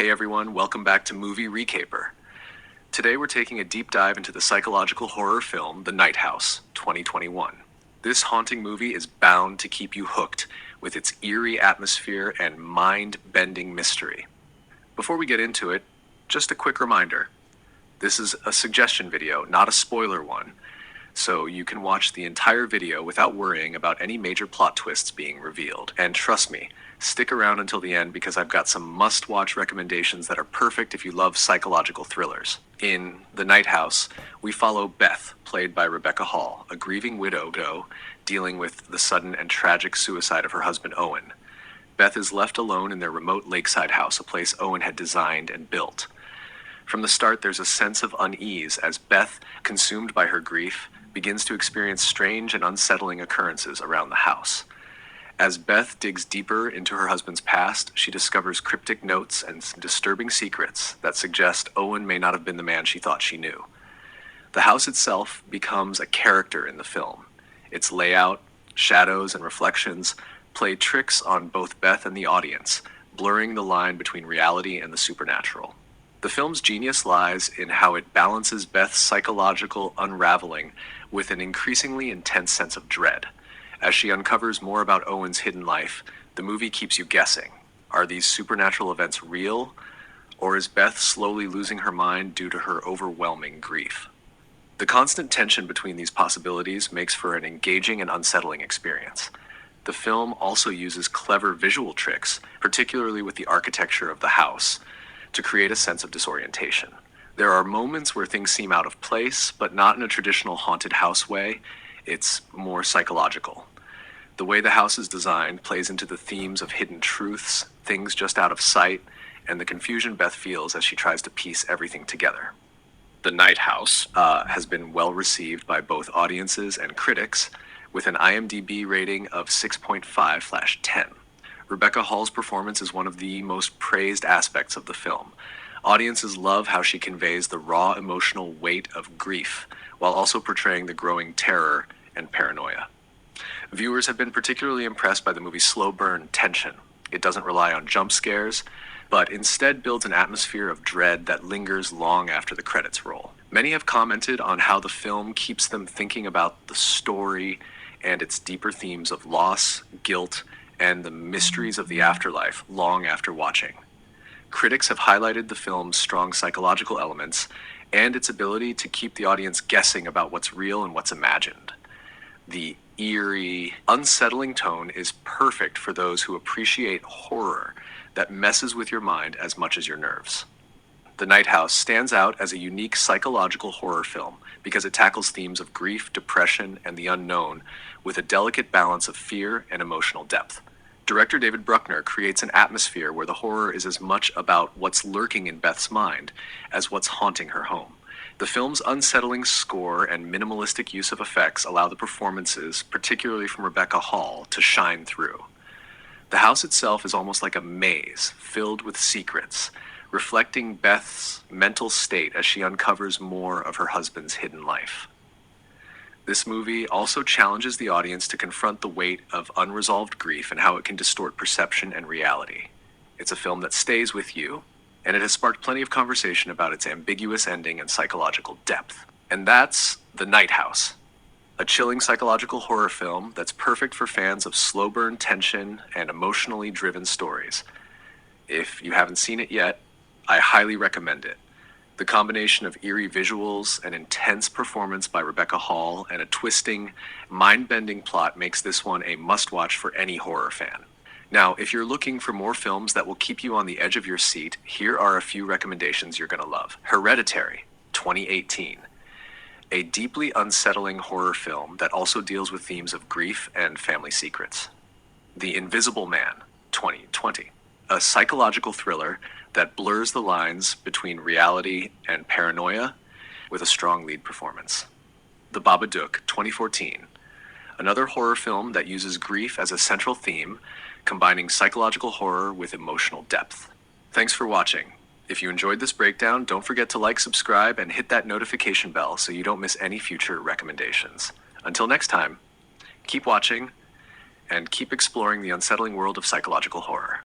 Hey everyone, welcome back to Movie Recaper. Today we're taking a deep dive into the psychological horror film The Night House, 2021. This haunting movie is bound to keep you hooked with its eerie atmosphere and mind-bending mystery. Before we get into it, just a quick reminder. This is a suggestion video, not a spoiler one, so you can watch the entire video without worrying about any major plot twists being revealed. And trust me, stick around until the end because I've got some must-watch recommendations that are perfect if you love psychological thrillers. In The Night House, we follow Beth, played by Rebecca Hall, a grieving widow dealing with the sudden and tragic suicide of her husband Owen. Beth is left alone in their remote lakeside house, a place Owen had designed and built. From the start, there's a sense of unease as Beth, consumed by her grief, begins to experience strange and unsettling occurrences around the house. As Beth digs deeper into her husband's past, she discovers cryptic notes and disturbing secrets that suggest Owen may not have been the man she thought she knew. The house itself becomes a character in the film. Its layout, shadows, and reflections play tricks on both Beth and the audience, blurring the line between reality and the supernatural. The film's genius lies in how it balances Beth's psychological unraveling with an increasingly intense sense of dread. As she uncovers more about Owen's hidden life, the movie keeps you guessing. Are these supernatural events real, or is Beth slowly losing her mind due to her overwhelming grief? The constant tension between these possibilities makes for an engaging and unsettling experience. The film also uses clever visual tricks, particularly with the architecture of the house, to create a sense of disorientation. There are moments where things seem out of place, but not in a traditional haunted house way. It's more psychological. The way the house is designed plays into the themes of hidden truths, things just out of sight, and the confusion Beth feels as she tries to piece everything together. The Night House has been well received by both audiences and critics, with an IMDB rating of 6.5/10. Rebecca Hall's performance is one of the most praised aspects of the film. Audiences love how she conveys the raw emotional weight of grief, while also portraying the growing terror and paranoia. Viewers have been particularly impressed by the movie's slow burn tension. It doesn't rely on jump scares, but instead builds an atmosphere of dread that lingers long after the credits roll. Many have commented on how the film keeps them thinking about the story and its deeper themes of loss, guilt, and the mysteries of the afterlife long after watching. Critics have highlighted the film's strong psychological elements and its ability to keep the audience guessing about what's real and what's imagined. The eerie, unsettling tone is perfect for those who appreciate horror that messes with your mind as much as your nerves. The Night House stands out as a unique psychological horror film because it tackles themes of grief, depression, and the unknown with a delicate balance of fear and emotional depth. Director David Bruckner creates an atmosphere where the horror is as much about what's lurking in Beth's mind as what's haunting her home. The film's unsettling score and minimalistic use of effects allow the performances, particularly from Rebecca Hall, to shine through. The house itself is almost like a maze filled with secrets, reflecting Beth's mental state as she uncovers more of her husband's hidden life. This movie also challenges the audience to confront the weight of unresolved grief and how it can distort perception and reality. It's a film that stays with you, and it has sparked plenty of conversation about its ambiguous ending and psychological depth. And that's The Night House, a chilling psychological horror film that's perfect for fans of slow burn tension and emotionally driven stories. If you haven't seen it yet, I highly recommend it. The combination of eerie visuals, an intense performance by Rebecca Hall, and a twisting, mind-bending plot makes this one a must-watch for any horror fan. Now, if you're looking for more films that will keep you on the edge of your seat, here are a few recommendations you're going to love. Hereditary, 2018. A deeply unsettling horror film that also deals with themes of grief and family secrets. The Invisible Man, 2020. A psychological thriller that blurs the lines between reality and paranoia with a strong lead performance. The Babadook, 2014. Another horror film that uses grief as a central theme, combining psychological horror with emotional depth. Thanks for watching. If you enjoyed this breakdown, don't forget to like, subscribe, and hit that notification bell so you don't miss any future recommendations. Until next time, keep watching and keep exploring the unsettling world of psychological horror.